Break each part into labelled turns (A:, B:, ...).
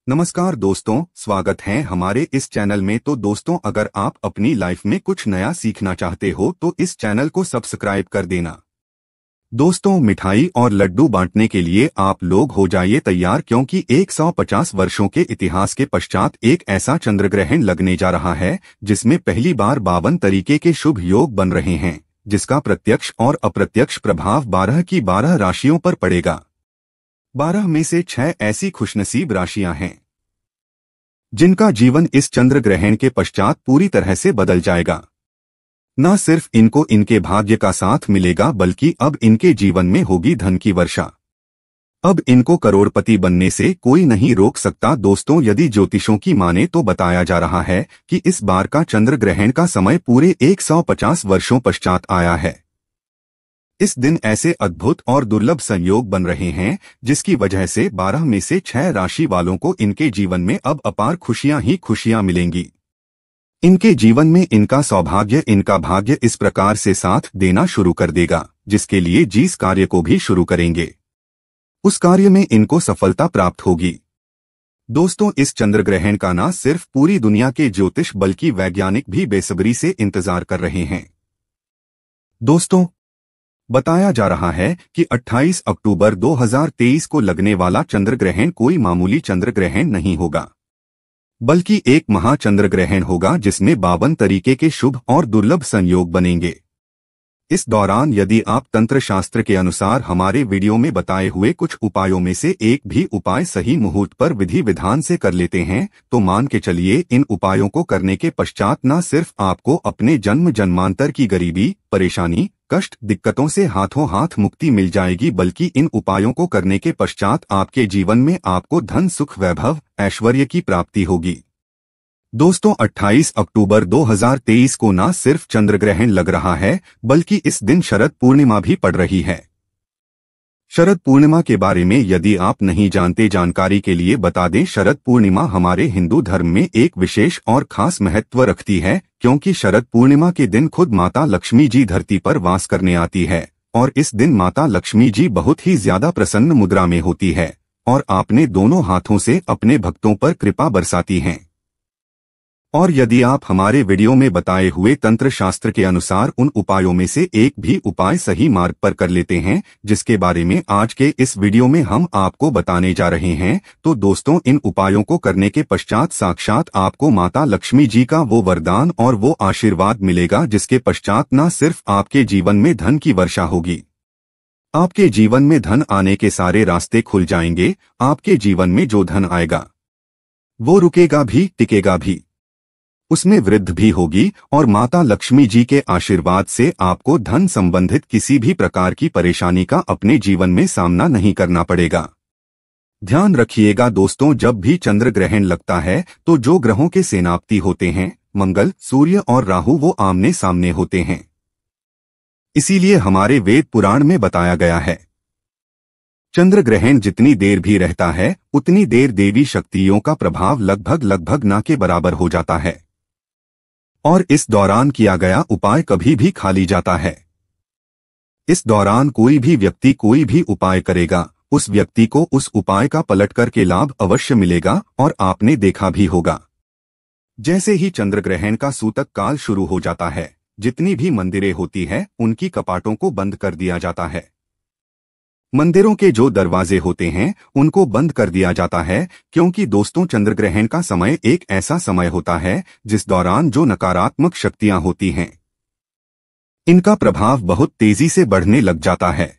A: नमस्कार दोस्तों, स्वागत है हमारे इस चैनल में। तो दोस्तों, अगर आप अपनी लाइफ में कुछ नया सीखना चाहते हो तो इस चैनल को सब्सक्राइब कर देना। दोस्तों, मिठाई और लड्डू बांटने के लिए आप लोग हो जाइए तैयार, क्योंकि 150 वर्षों के इतिहास के पश्चात एक ऐसा चंद्रग्रहण लगने जा रहा है जिसमें पहली बार 52 तरीके के शुभ योग बन रहे हैं, जिसका प्रत्यक्ष और अप्रत्यक्ष प्रभाव 12 की 12 राशियों पर पड़ेगा। 12 में से 6 ऐसी खुशनसीब राशियां हैं जिनका जीवन इस चंद्र ग्रहण के पश्चात पूरी तरह से बदल जाएगा। न सिर्फ इनको इनके भाग्य का साथ मिलेगा, बल्कि अब इनके जीवन में होगी धन की वर्षा। अब इनको करोड़पति बनने से कोई नहीं रोक सकता। दोस्तों, यदि ज्योतिषों की माने तो बताया जा रहा है कि इस बार का चंद्र ग्रहण का समय पूरे 150 वर्षों पश्चात आया है। इस दिन ऐसे अद्भुत और दुर्लभ संयोग बन रहे हैं जिसकी वजह से 12 में से 6 राशि वालों को इनके जीवन में अब अपार खुशियां ही खुशियां मिलेंगी। इनके जीवन में इनका सौभाग्य, इनका भाग्य इस प्रकार से साथ देना शुरू कर देगा, जिसके लिए जिस कार्य को भी शुरू करेंगे उस कार्य में इनको सफलता प्राप्त होगी। दोस्तों, इस चंद्र ग्रहण का न सिर्फ पूरी दुनिया के ज्योतिष बल्कि वैज्ञानिक भी बेसब्री से इंतजार कर रहे हैं। दोस्तों, बताया जा रहा है कि 28 अक्टूबर 2023 को लगने वाला चंद्र ग्रहण कोई मामूली चंद्र ग्रहण नहीं होगा, बल्कि एक महाचंद्र ग्रहण होगा जिसमें 52 तरीके के शुभ और दुर्लभ संयोग बनेंगे। इस दौरान यदि आप तंत्र शास्त्र के अनुसार हमारे वीडियो में बताए हुए कुछ उपायों में से एक भी उपाय सही मुहूर्त पर विधि विधान से कर लेते हैं तो मान के चलिए इन उपायों को करने के पश्चात न सिर्फ आपको अपने जन्म जन्मांतर की गरीबी, परेशानी, कष्ट, दिक्कतों से हाथों हाथ मुक्ति मिल जाएगी, बल्कि इन उपायों को करने के पश्चात आपके जीवन में आपको धन, सुख, वैभव, ऐश्वर्य की प्राप्ति होगी। दोस्तों, 28 अक्टूबर 2023 को न सिर्फ चंद्रग्रहण लग रहा है बल्कि इस दिन शरद पूर्णिमा भी पड़ रही है। शरद पूर्णिमा के बारे में यदि आप नहीं जानते, जानकारी के लिए बता दें, शरद पूर्णिमा हमारे हिंदू धर्म में एक विशेष और खास महत्व रखती है, क्योंकि शरद पूर्णिमा के दिन खुद माता लक्ष्मी जी धरती पर वास करने आती है और इस दिन माता लक्ष्मी जी बहुत ही ज्यादा प्रसन्न मुद्रा में होती है और अपने दोनों हाथों से अपने भक्तों पर कृपा बरसाती हैं। और यदि आप हमारे वीडियो में बताए हुए तंत्र शास्त्र के अनुसार उन उपायों में से एक भी उपाय सही मार्ग पर कर लेते हैं, जिसके बारे में आज के इस वीडियो में हम आपको बताने जा रहे हैं, तो दोस्तों, इन उपायों को करने के पश्चात साक्षात आपको माता लक्ष्मी जी का वो वरदान और वो आशीर्वाद मिलेगा जिसके पश्चात न सिर्फ आपके जीवन में धन की वर्षा होगी, आपके जीवन में धन आने के सारे रास्ते खुल जाएंगे। आपके जीवन में जो धन आएगा वो रुकेगा भी, टिकेगा भी, उसमें वृद्धि भी होगी और माता लक्ष्मी जी के आशीर्वाद से आपको धन संबंधित किसी भी प्रकार की परेशानी का अपने जीवन में सामना नहीं करना पड़ेगा। ध्यान रखिएगा दोस्तों, जब भी चंद्र ग्रहण लगता है तो जो ग्रहों के सेनापति होते हैं, मंगल, सूर्य और राहु, वो आमने सामने होते हैं। इसीलिए हमारे वेद पुराण में बताया गया है, चंद्र ग्रहण जितनी देर भी रहता है उतनी देर देवी शक्तियों का प्रभाव लगभग ना के बराबर हो जाता है और इस दौरान किया गया उपाय कभी भी खाली जाता है। इस दौरान कोई भी व्यक्ति कोई भी उपाय करेगा, उस व्यक्ति को उस उपाय का पलट करके लाभ अवश्य मिलेगा और आपने देखा भी होगा, जैसे ही चंद्र ग्रहण का सूतक काल शुरू हो जाता है, जितनी भी मंदिरें होती है उनकी कपाटों को बंद कर दिया जाता है। मंदिरों के जो दरवाजे होते हैं उनको बंद कर दिया जाता है, क्योंकि दोस्तों, चंद्रग्रहण का समय एक ऐसा समय होता है जिस दौरान जो नकारात्मक शक्तियां होती हैं इनका प्रभाव बहुत तेजी से बढ़ने लग जाता है।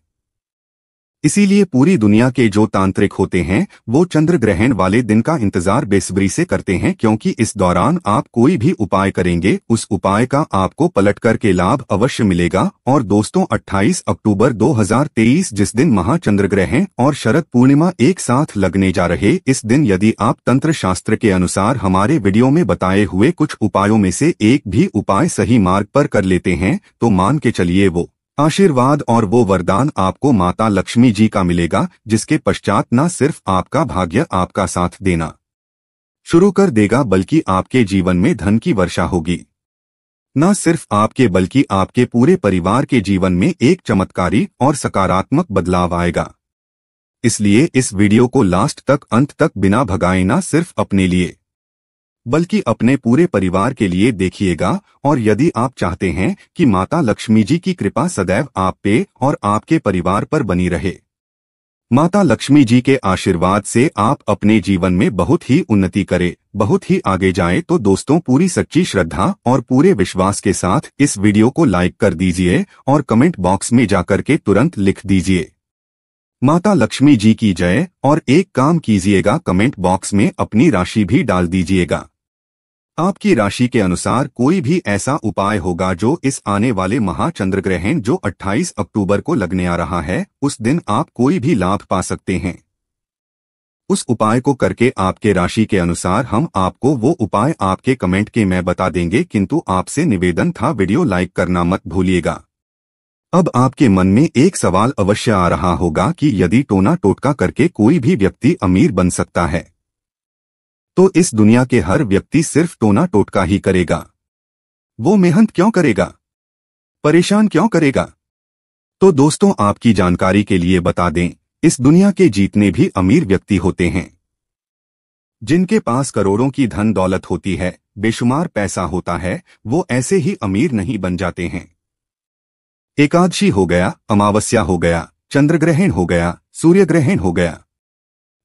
A: इसीलिए पूरी दुनिया के जो तांत्रिक होते हैं वो चंद्र ग्रहण वाले दिन का इंतजार बेसब्री से करते हैं, क्योंकि इस दौरान आप कोई भी उपाय करेंगे उस उपाय का आपको पलट करके लाभ अवश्य मिलेगा। और दोस्तों, 28 अक्टूबर 2023 जिस दिन महाचंद्र ग्रहण और शरद पूर्णिमा एक साथ लगने जा रहे, इस दिन यदि आप तंत्र शास्त्र के अनुसार हमारे वीडियो में बताए हुए कुछ उपायों में से एक भी उपाय सही मार्ग पर कर लेते हैं तो मान के चलिए वो आशीर्वाद और वो वरदान आपको माता लक्ष्मी जी का मिलेगा, जिसके पश्चात न सिर्फ आपका भाग्य आपका साथ देना शुरू कर देगा बल्कि आपके जीवन में धन की वर्षा होगी। न सिर्फ आपके बल्कि आपके पूरे परिवार के जीवन में एक चमत्कारी और सकारात्मक बदलाव आएगा। इसलिए इस वीडियो को लास्ट तक अंत तक बिना भगाए ना सिर्फ अपने लिए बल्कि अपने पूरे परिवार के लिए देखिएगा। और यदि आप चाहते हैं कि माता लक्ष्मी जी की कृपा सदैव आप पे और आपके परिवार पर बनी रहे, माता लक्ष्मी जी के आशीर्वाद से आप अपने जीवन में बहुत ही उन्नति करें, बहुत ही आगे जाएं, तो दोस्तों पूरी सच्ची श्रद्धा और पूरे विश्वास के साथ इस वीडियो को लाइक कर दीजिए और कमेंट बॉक्स में जाकर के तुरंत लिख दीजिए माता लक्ष्मी जी की जय। और एक काम कीजिएगा, कमेंट बॉक्स में अपनी राशि भी डाल दीजिएगा। आपकी राशि के अनुसार कोई भी ऐसा उपाय होगा जो इस आने वाले महाचंद्रग्रहण जो 28 अक्टूबर को लगने आ रहा है, उस दिन आप कोई भी लाभ पा सकते हैं। उस उपाय को करके आपके राशि के अनुसार हम आपको वो उपाय आपके कमेंट के में बता देंगे, किंतु आपसे निवेदन था वीडियो लाइक करना मत भूलिएगा। अब आपके मन में एक सवाल अवश्य आ रहा होगा कि यदि टोना टोटका करके कोई भी व्यक्ति अमीर बन सकता है, तो इस दुनिया के हर व्यक्ति सिर्फ टोना टोटका ही करेगा, वो मेहनत क्यों करेगा, परेशान क्यों करेगा? तो दोस्तों आपकी जानकारी के लिए बता दें, इस दुनिया के जितने भी अमीर व्यक्ति होते हैं, जिनके पास करोड़ों की धन दौलत होती है, बेशुमार पैसा होता है, वो ऐसे ही अमीर नहीं बन जाते हैं। एकादशी हो गया, अमावस्या हो गया, चंद्रग्रहण हो गया, सूर्य ग्रहण हो गया,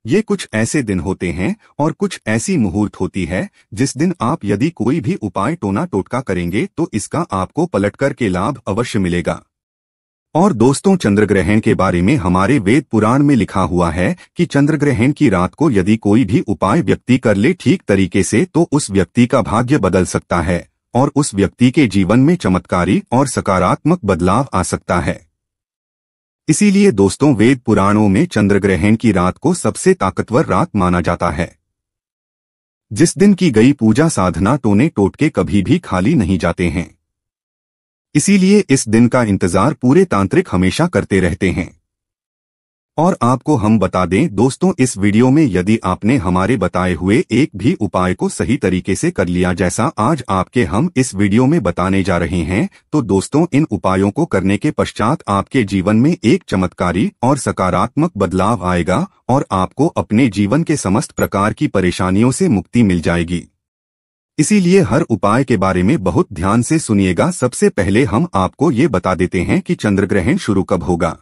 A: ये कुछ ऐसे दिन होते हैं और कुछ ऐसी मुहूर्त होती है जिस दिन आप यदि कोई भी उपाय टोना टोटका करेंगे तो इसका आपको पलटकर के लाभ अवश्य मिलेगा। और दोस्तों चंद्रग्रहण के बारे में हमारे वेद पुराण में लिखा हुआ है कि चंद्रग्रहण की रात को यदि कोई भी उपाय व्यक्ति कर ले ठीक तरीके से तो उस व्यक्ति का भाग्य बदल सकता है और उस व्यक्ति के जीवन में चमत्कारी और सकारात्मक बदलाव आ सकता है। इसीलिए दोस्तों वेद पुराणों में चंद्रग्रहण की रात को सबसे ताकतवर रात माना जाता है, जिस दिन की गई पूजा साधना टोने टोटके कभी भी खाली नहीं जाते हैं। इसीलिए इस दिन का इंतजार पूरे तांत्रिक हमेशा करते रहते हैं। और आपको हम बता दें दोस्तों, इस वीडियो में यदि आपने हमारे बताए हुए एक भी उपाय को सही तरीके से कर लिया जैसा आज आपके हम इस वीडियो में बताने जा रहे हैं, तो दोस्तों इन उपायों को करने के पश्चात आपके जीवन में एक चमत्कारी और सकारात्मक बदलाव आएगा और आपको अपने जीवन के समस्त प्रकार की परेशानियों से मुक्ति मिल जाएगी। इसीलिए हर उपाय के बारे में बहुत ध्यान से सुनिएगा। सबसे पहले हम आपको ये बता देते हैं कि चंद्रग्रहण शुरू कब होगा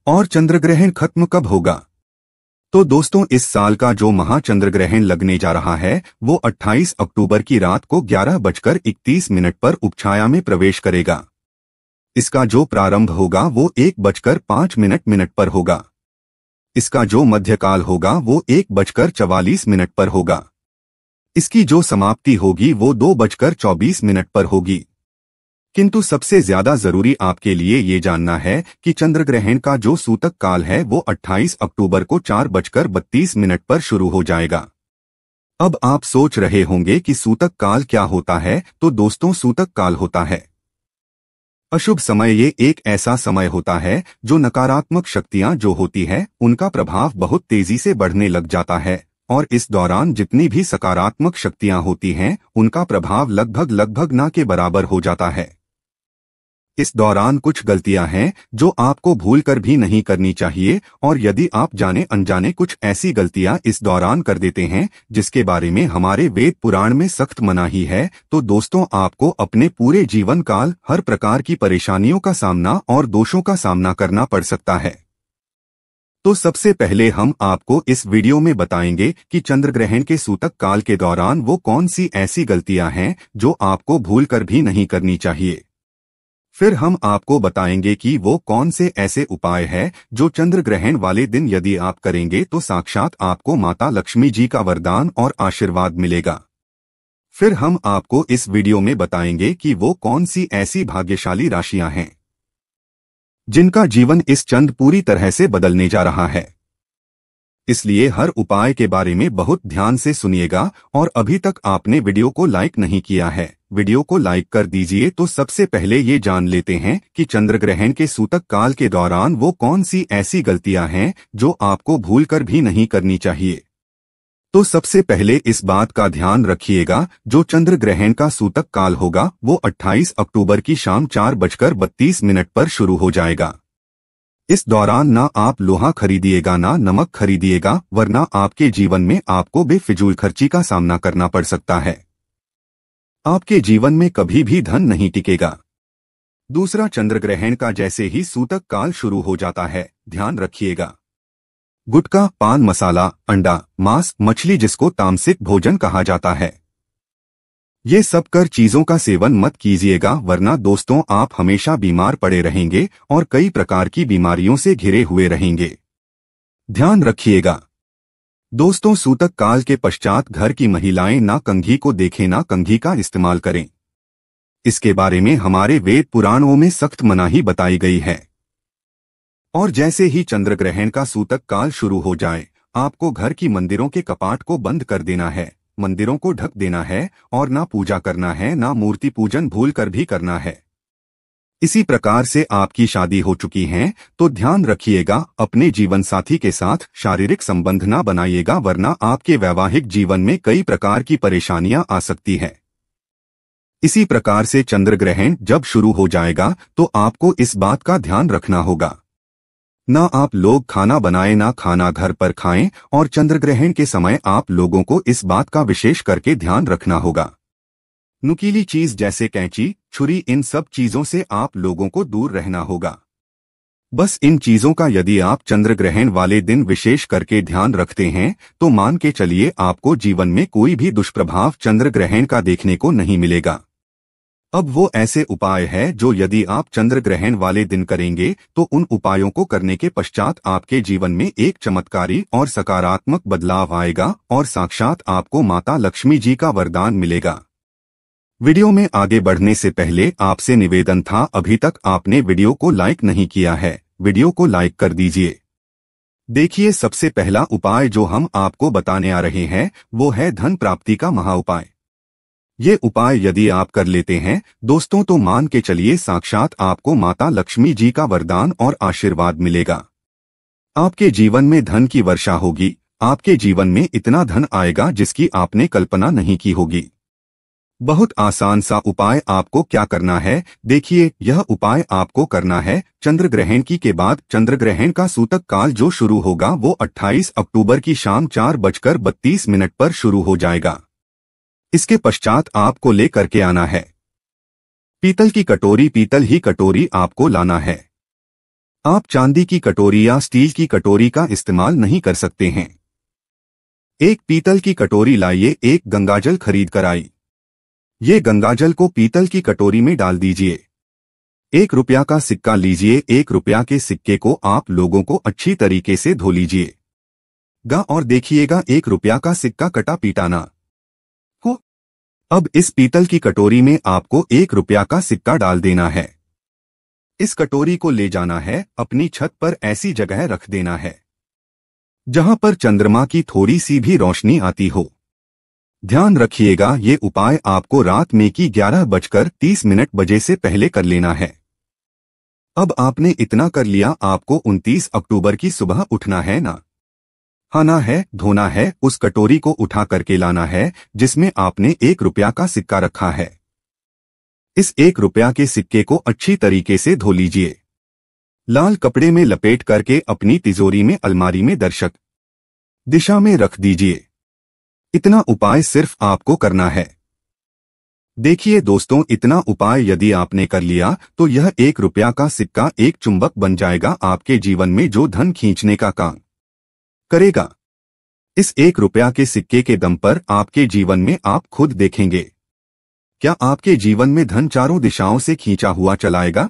A: और चंद्रग्रहण खत्म कब होगा। तो दोस्तों इस साल का जो महाचंद्रग्रहण लगने जा रहा है वो 28 अक्टूबर की रात को 11:31 पर उपछाया में प्रवेश करेगा। इसका जो प्रारंभ होगा वो 1:05 पर होगा। इसका जो मध्यकाल होगा वो 1:44 पर होगा। इसकी जो समाप्ति होगी वो 2:24 पर होगी। किंतु सबसे ज्यादा जरूरी आपके लिए ये जानना है कि चंद्रग्रहण का जो सूतक काल है वो 28 अक्टूबर को 4:32 पर शुरू हो जाएगा। अब आप सोच रहे होंगे कि सूतक काल क्या होता है, तो दोस्तों सूतक काल होता है अशुभ समय। ये एक ऐसा समय होता है जो नकारात्मक शक्तियां जो होती है उनका प्रभाव बहुत तेजी से बढ़ने लग जाता है और इस दौरान जितनी भी सकारात्मक शक्तियां होती हैं उनका प्रभाव लगभग ना के बराबर हो जाता है। इस दौरान कुछ गलतियां हैं जो आपको भूलकर भी नहीं करनी चाहिए, और यदि आप जाने अनजाने कुछ ऐसी गलतियां इस दौरान कर देते हैं जिसके बारे में हमारे वेद पुराण में सख्त मनाही है, तो दोस्तों आपको अपने पूरे जीवन काल हर प्रकार की परेशानियों का सामना और दोषों का सामना करना पड़ सकता है। तो सबसे पहले हम आपको इस वीडियो में बताएंगे कि चंद्रग्रहण के सूतक काल के दौरान वो कौन सी ऐसी गलतियां हैं जो आपको भूलकर भी नहीं करनी चाहिए। फिर हम आपको बताएंगे कि वो कौन से ऐसे उपाय हैं जो चंद्रग्रहण वाले दिन यदि आप करेंगे तो साक्षात आपको माता लक्ष्मी जी का वरदान और आशीर्वाद मिलेगा। फिर हम आपको इस वीडियो में बताएंगे कि वो कौन सी ऐसी भाग्यशाली राशियां हैं जिनका जीवन इस चंद पूरी तरह से बदलने जा रहा है। इसलिए हर उपाय के बारे में बहुत ध्यान से सुनिएगा। और अभी तक आपने वीडियो को लाइक नहीं किया है, वीडियो को लाइक कर दीजिए। तो सबसे पहले ये जान लेते हैं कि चंद्रग्रहण के सूतक काल के दौरान वो कौन सी ऐसी गलतियां हैं जो आपको भूलकर भी नहीं करनी चाहिए। तो सबसे पहले इस बात का ध्यान रखिएगा, जो चंद्रग्रहण का सूतक काल होगा वो 28 अक्टूबर की शाम 4:32 पर शुरू हो जाएगा। इस दौरान ना आप लोहा खरीदिएगा ना नमक खरीदिएगा, वरना आपके जीवन में आपको बेफिजूल खर्ची का सामना करना पड़ सकता है। आपके जीवन में कभी भी धन नहीं टिकेगा। दूसरा, चंद्र ग्रहण का जैसे ही सूतक काल शुरू हो जाता है, ध्यान रखिएगा। गुटखा, पान मसाला, अंडा, मांस, मछली जिसको तामसिक भोजन कहा जाता है, ये सब कर चीजों का सेवन मत कीजिएगा, वरना दोस्तों आप हमेशा बीमार पड़े रहेंगे और कई प्रकार की बीमारियों से घिरे हुए रहेंगे। ध्यान रखिएगा दोस्तों, सूतक काल के पश्चात घर की महिलाएं ना कंघी को देखें ना कंघी का इस्तेमाल करें। इसके बारे में हमारे वेद पुराणों में सख्त मनाही बताई गई है। और जैसे ही चंद्र ग्रहण का सूतक काल शुरू हो जाए, आपको घर की मंदिरों के कपाट को बंद कर देना है, मंदिरों को ढक देना है और ना पूजा करना है ना मूर्ति पूजन भूल कर भी करना है। इसी प्रकार से आपकी शादी हो चुकी है तो ध्यान रखिएगा, अपने जीवन साथी के साथ शारीरिक संबंध ना बनाइएगा, वरना आपके वैवाहिक जीवन में कई प्रकार की परेशानियां आ सकती है। इसी प्रकार से चंद्र ग्रहण जब शुरू हो जाएगा तो आपको इस बात का ध्यान रखना होगा, ना आप लोग खाना बनाएं ना खाना घर पर खाएं, और चंद्र ग्रहण के समय आप लोगों को इस बात का विशेष करके ध्यान रखना होगा। नुकीली चीज जैसे कैंची, छुरी, इन सब चीजों से आप लोगों को दूर रहना होगा। बस इन चीजों का यदि आप चंद्र ग्रहण वाले दिन विशेष करके ध्यान रखते हैं तो मान के चलिए आपको जीवन में कोई भी दुष्प्रभाव चंद्र ग्रहण का देखने को नहीं मिलेगा। अब वो ऐसे उपाय है जो यदि आप चंद्र ग्रहण वाले दिन करेंगे तो उन उपायों को करने के पश्चात आपके जीवन में एक चमत्कारी और सकारात्मक बदलाव आएगा और साक्षात आपको माता लक्ष्मी जी का वरदान मिलेगा। वीडियो में आगे बढ़ने से पहले आपसे निवेदन था, अभी तक आपने वीडियो को लाइक नहीं किया है, वीडियो को लाइक कर दीजिए। देखिए, सबसे पहला उपाय जो हम आपको बताने आ रहे हैं वो है धन प्राप्ति का महाउपाय। ये उपाय यदि आप कर लेते हैं दोस्तों तो मान के चलिए साक्षात आपको माता लक्ष्मी जी का वरदान और आशीर्वाद मिलेगा। आपके जीवन में धन की वर्षा होगी, आपके जीवन में इतना धन आएगा जिसकी आपने कल्पना नहीं की होगी। बहुत आसान सा उपाय आपको क्या करना है, देखिए यह उपाय आपको करना है चंद्र ग्रहण के बाद। चंद्र ग्रहण का सूतक काल जो शुरू होगा वो 28 अक्टूबर की शाम 4:32 पर शुरू हो जाएगा। इसके पश्चात आपको लेकर के आना है पीतल की कटोरी, पीतल ही कटोरी आपको लाना है। आप चांदी की कटोरी या स्टील की कटोरी का इस्तेमाल नहीं कर सकते हैं। एक पीतल की कटोरी लाइए, एक गंगाजल खरीद कर आई। ये गंगाजल को पीतल की कटोरी में डाल दीजिए। 1 रुपया का सिक्का लीजिए, 1 रुपया के सिक्के को आप लोगों को अच्छी तरीके से धो लीजिएगा और देखिएगा 1 रुपया का सिक्का कटा पीटा ना हो। अब इस पीतल की कटोरी में आपको 1 रुपया का सिक्का डाल देना है। इस कटोरी को ले जाना है, अपनी छत पर ऐसी जगह रख देना है जहां पर चंद्रमा की थोड़ी सी भी रोशनी आती हो। ध्यान रखिएगा, ये उपाय आपको रात में की 11:30 बजे से पहले कर लेना है। अब आपने इतना कर लिया, आपको 29 अक्टूबर की सुबह उठना है, नहाना है, धोना है, उस कटोरी को उठा करके लाना है जिसमें आपने 1 रुपया का सिक्का रखा है। इस 1 रुपया के सिक्के को अच्छी तरीके से धो लीजिए, लाल कपड़े में लपेट करके अपनी तिजोरी में अलमारी में दर्शक दिशा में रख दीजिए। इतना उपाय सिर्फ आपको करना है। देखिए दोस्तों, इतना उपाय यदि आपने कर लिया तो यह 1 रुपया का सिक्का एक चुंबक बन जाएगा आपके जीवन में, जो धन खींचने का काम करेगा। इस 1 रुपया के सिक्के के दम पर आपके जीवन में आप खुद देखेंगे क्या आपके जीवन में धन चारों दिशाओं से खींचा हुआ चलाएगा।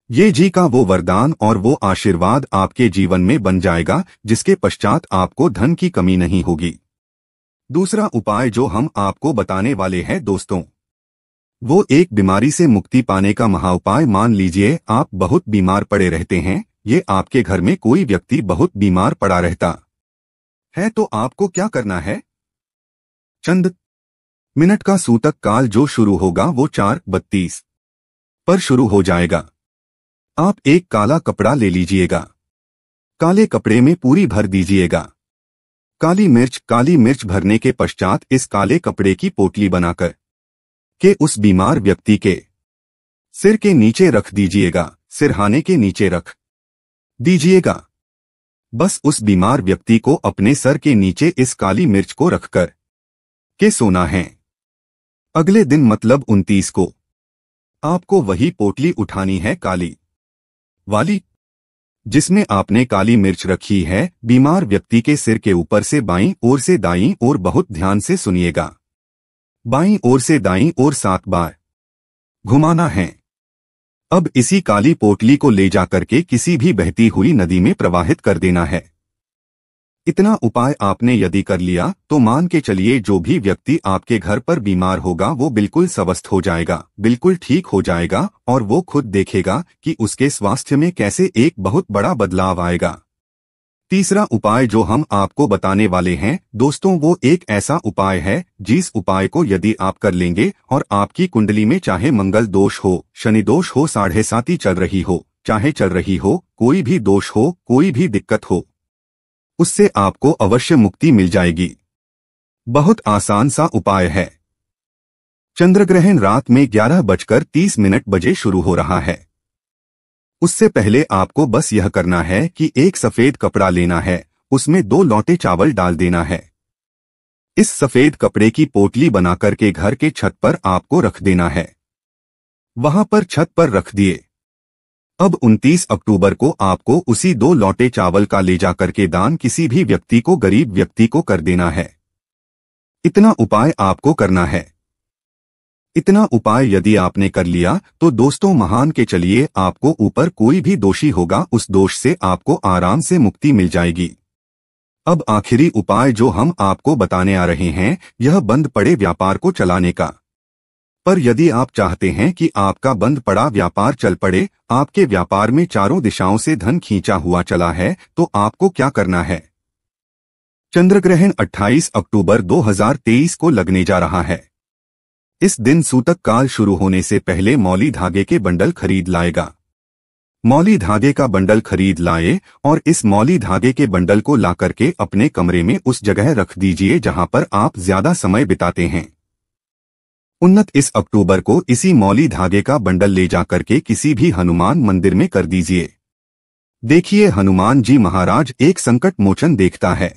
A: ये जी का वो वरदान और वो आशीर्वाद आपके जीवन में बन जाएगा जिसके पश्चात आपको धन की कमी नहीं होगी। दूसरा उपाय जो हम आपको बताने वाले हैं दोस्तों, वो एक बीमारी से मुक्ति पाने का महाउपाय। मान लीजिए आप बहुत बीमार पड़े रहते हैं, ये आपके घर में कोई व्यक्ति बहुत बीमार पड़ा रहता है तो आपको क्या करना है, चंद मिनट का सूतक काल जो शुरू होगा वो 4:32 पर शुरू हो जाएगा। आप एक काला कपड़ा ले लीजिएगा, काले कपड़े में पूरी भर दीजिएगा काली मिर्च भरने के पश्चात इस काले कपड़े की पोटली बनाकर के उस बीमार व्यक्ति के सिर के नीचे रख दीजिएगा, सिरहाने के नीचे रख दीजिएगा। बस उस बीमार व्यक्ति को अपने सर के नीचे इस काली मिर्च को रखकर के सोना है। अगले दिन मतलब 29 को आपको वही पोटली उठानी है, काली वाली, जिसमें आपने काली मिर्च रखी है, बीमार व्यक्ति के सिर के ऊपर से बाईं ओर से दाईं ओर, बहुत ध्यान से सुनिएगा, बाईं ओर से दाईं ओर 7 बार घुमाना है। अब इसी काली पोटली को ले जाकर के किसी भी बहती हुई नदी में प्रवाहित कर देना है। इतना उपाय आपने यदि कर लिया तो मान के चलिए जो भी व्यक्ति आपके घर पर बीमार होगा वो बिल्कुल स्वस्थ हो जाएगा, बिल्कुल ठीक हो जाएगा, और वो खुद देखेगा कि उसके स्वास्थ्य में कैसे एक बहुत बड़ा बदलाव आएगा। तीसरा उपाय जो हम आपको बताने वाले हैं दोस्तों, वो एक ऐसा उपाय है जिस उपाय को यदि आप कर लेंगे और आपकी कुंडली में चाहे मंगल दोष हो, शनि दोष हो, 7.5 चल रही हो, चाहे चल रही हो, कोई भी दोष हो, कोई भी दिक्कत हो, उससे आपको अवश्य मुक्ति मिल जाएगी। बहुत आसान सा उपाय है। चंद्रग्रहण रात में 11:30 बजे शुरू हो रहा है। उससे पहले आपको बस यह करना है कि एक सफेद कपड़ा लेना है, उसमें 2 लौटे चावल डाल देना है। इस सफेद कपड़े की पोटली बनाकर के घर के छत पर आपको रख देना है। वहां पर छत पर रख दिए। अब 29 अक्टूबर को आपको उसी 2 लौटे चावल का ले जाकर के दान किसी भी व्यक्ति को, गरीब व्यक्ति को कर देना है। इतना उपाय आपको करना है। इतना उपाय यदि आपने कर लिया तो दोस्तों मान के चलिए आपको ऊपर कोई भी दोषी होगा, उस दोष से आपको आराम से मुक्ति मिल जाएगी। अब आखिरी उपाय जो हम आपको बताने आ रहे हैं, यह बंद पड़े व्यापार को चलाने का। पर यदि आप चाहते हैं कि आपका बंद पड़ा व्यापार चल पड़े, आपके व्यापार में चारों दिशाओं से धन खींचा हुआ चला है, तो आपको क्या करना है। चंद्रग्रहण 28 अक्टूबर 2023 को लगने जा रहा है। इस दिन सूतक काल शुरू होने से पहले मौली धागे के बंडल खरीद लाएगा। मौली धागे का बंडल खरीद लाए और इस मौली धागे के बंडल को लाकर के अपने कमरे में उस जगह रख दीजिए जहां पर आप ज्यादा समय बिताते हैं। 29 अक्टूबर को इसी मौली धागे का बंडल ले जाकर के किसी भी हनुमान मंदिर में कर दीजिए। देखिए हनुमान जी महाराज एक संकट मोचन देखता है।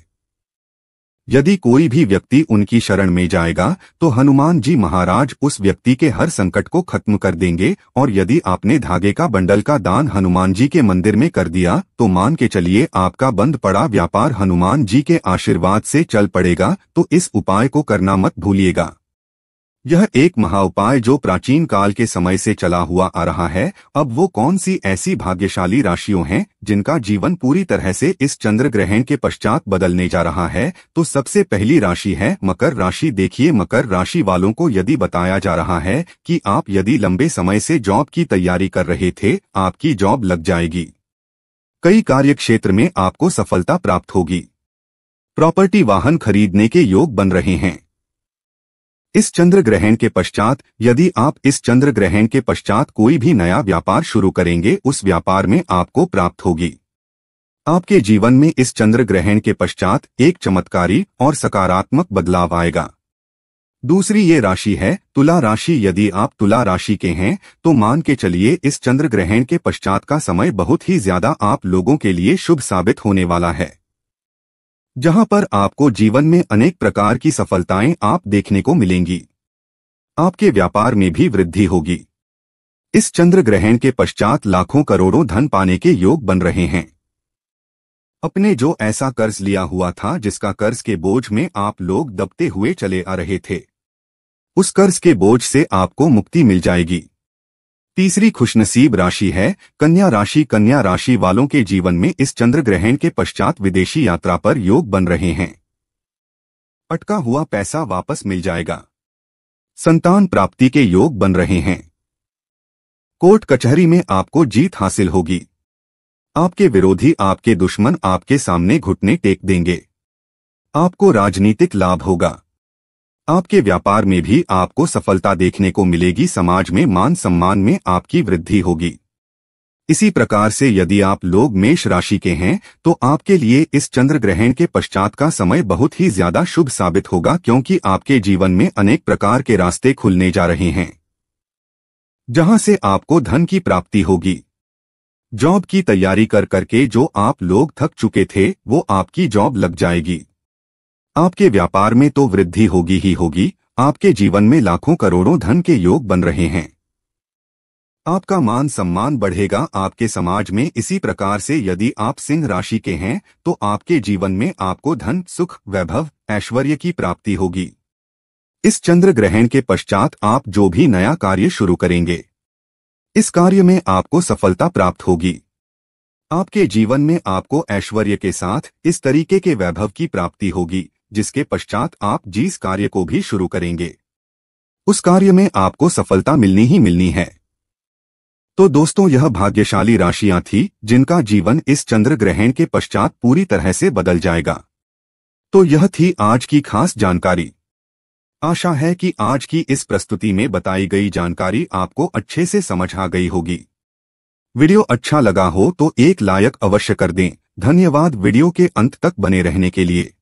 A: यदि कोई भी व्यक्ति उनकी शरण में जाएगा तो हनुमान जी महाराज उस व्यक्ति के हर संकट को खत्म कर देंगे। और यदि आपने धागे का बंडल का दान हनुमान जी के मंदिर में कर दिया तो मान के चलिए आपका बंद पड़ा व्यापार हनुमान जी के आशीर्वाद से चल पड़ेगा। तो इस उपाय को करना मत भूलिएगा। यह एक महाउपाय जो प्राचीन काल के समय से चला हुआ आ रहा है। अब वो कौन सी ऐसी भाग्यशाली राशियों हैं जिनका जीवन पूरी तरह से इस चंद्र ग्रहण के पश्चात बदलने जा रहा है, तो सबसे पहली राशि है मकर राशि। देखिए मकर राशि वालों को यदि बताया जा रहा है कि आप यदि लंबे समय से जॉब की तैयारी कर रहे थे, आपकी जॉब लग जाएगी। कई कार्य क्षेत्र में आपको सफलता प्राप्त होगी। प्रॉपर्टी वाहन खरीदने के योग बन रहे हैं। इस चंद्र ग्रहण के पश्चात यदि आप इस चंद्र ग्रहण के पश्चात कोई भी नया व्यापार शुरू करेंगे, उस व्यापार में आपको प्राप्त होगी। आपके जीवन में इस चंद्र ग्रहण के पश्चात एक चमत्कारी और सकारात्मक बदलाव आएगा। दूसरी ये राशि है तुला राशि। यदि आप तुला राशि के हैं तो मान के चलिए इस चंद्र ग्रहण के पश्चात का समय बहुत ही ज्यादा आप लोगों के लिए शुभ साबित होने वाला है, जहां पर आपको जीवन में अनेक प्रकार की सफलताएं आप देखने को मिलेंगी। आपके व्यापार में भी वृद्धि होगी। इस चंद्र ग्रहण के पश्चात लाखों करोड़ों धन पाने के योग बन रहे हैं। अपने जो ऐसा कर्ज लिया हुआ था, जिसका कर्ज के बोझ में आप लोग दबते हुए चले आ रहे थे, उस कर्ज के बोझ से आपको मुक्ति मिल जाएगी। तीसरी खुशनसीब राशि है कन्या राशि। कन्या राशि वालों के जीवन में इस चंद्र ग्रहण के पश्चात विदेशी यात्रा पर योग बन रहे हैं। अटका हुआ पैसा वापस मिल जाएगा। संतान प्राप्ति के योग बन रहे हैं। कोर्ट कचहरी में आपको जीत हासिल होगी। आपके विरोधी, आपके दुश्मन आपके सामने घुटने टेक देंगे। आपको राजनीतिक लाभ होगा। आपके व्यापार में भी आपको सफलता देखने को मिलेगी। समाज में मान सम्मान में आपकी वृद्धि होगी। इसी प्रकार से यदि आप लोग मेष राशि के हैं तो आपके लिए इस चंद्र ग्रहण के पश्चात का समय बहुत ही ज्यादा शुभ साबित होगा, क्योंकि आपके जीवन में अनेक प्रकार के रास्ते खुलने जा रहे हैं, जहां से आपको धन की प्राप्ति होगी। जॉब की तैयारी कर करके जो आप लोग थक चुके थे वो आपकी जॉब लग जाएगी। आपके व्यापार में तो वृद्धि होगी ही होगी। आपके जीवन में लाखों करोड़ों धन के योग बन रहे हैं। आपका मान सम्मान बढ़ेगा आपके समाज में। इसी प्रकार से यदि आप सिंह राशि के हैं तो आपके जीवन में आपको धन, सुख, वैभव, ऐश्वर्य की प्राप्ति होगी। इस चंद्र ग्रहण के पश्चात आप जो भी नया कार्य शुरू करेंगे, इस कार्य में आपको सफलता प्राप्त होगी। आपके जीवन में आपको ऐश्वर्य के साथ इस तरीके के वैभव की प्राप्ति होगी जिसके पश्चात आप जिस कार्य को भी शुरू करेंगे उस कार्य में आपको सफलता मिलनी ही मिलनी है। तो दोस्तों, यह भाग्यशाली राशियां थी जिनका जीवन इस चंद्र ग्रहण के पश्चात पूरी तरह से बदल जाएगा। तो यह थी आज की खास जानकारी। आशा है कि आज की इस प्रस्तुति में बताई गई जानकारी आपको अच्छे से समझ आ गई होगी। वीडियो अच्छा लगा हो तो एक लाइक अवश्य कर दें। धन्यवाद वीडियो के अंत तक बने रहने के लिए।